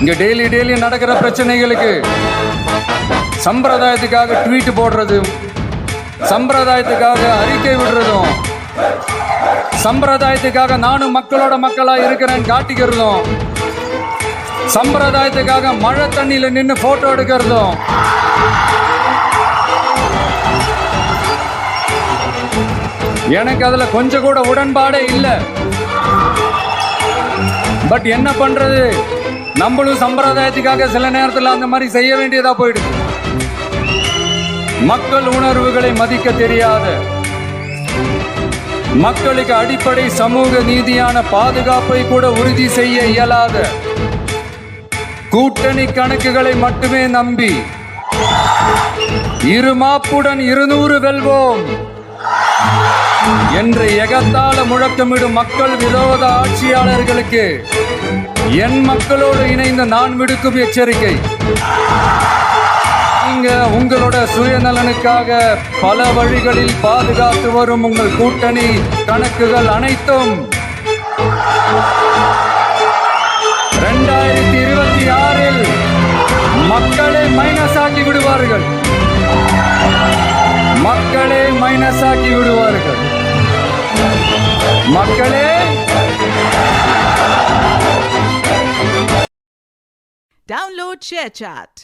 இங்க டெய்லி நடக்கிற பிரச்சனைகளுக்கு சம்பிரதாயத்துக்காக ட்வீட் போடுறதும், சம்பிரதாயத்துக்காக அறிக்கை விடுறதும், சம்பிரதாயத்துக்காக நானும் மக்களோட மக்களா இருக்கிறேன்னு காட்டிக்கிறதும், சம்பிரதாயத்துக்காக மழை தண்ணியில நின்று போட்டோ எடுக்கிறதும், எனக்கு அதுல கொஞ்சம் கூட உடன்பாடே இல்லை. பட் என்ன பண்றது, நம்மளும் சம்பிரதாயத்துக்காக சில நேரத்தில் அந்த மாதிரி செய்ய வேண்டியதா போயிடுது. மக்கள் உணர்வுகளை மதிக்க தெரியாத, மக்களுக்கு அடிப்படை சமூக நீதியான பாதுகாப்பை கூட உறுதி செய்ய இயலாத, கூட்டணி கணக்குகளை மட்டுமே நம்பி இருமாப்புடன் 200 வெல்வோம் என்று எகத்தால முழக்கமிடும் மக்கள் விரோத ஆட்சியாளர்களுக்கு என் மக்களோடு இணைந்த நான் விடுக்கும் எச்சரிக்கை. நீங்க உங்களோட சுயநலனுக்காக பல வழிகளில் பாதுகாத்து வரும் உங்கள் கூட்டணி கணக்குகள் அனைத்தும் 2026 மக்களே மைனஸ் ஆக்கி விடுவார்கள். மக்களே மைனஸ் ஆக்கி விடுவார்கள். மக்களே. Download ShareChat.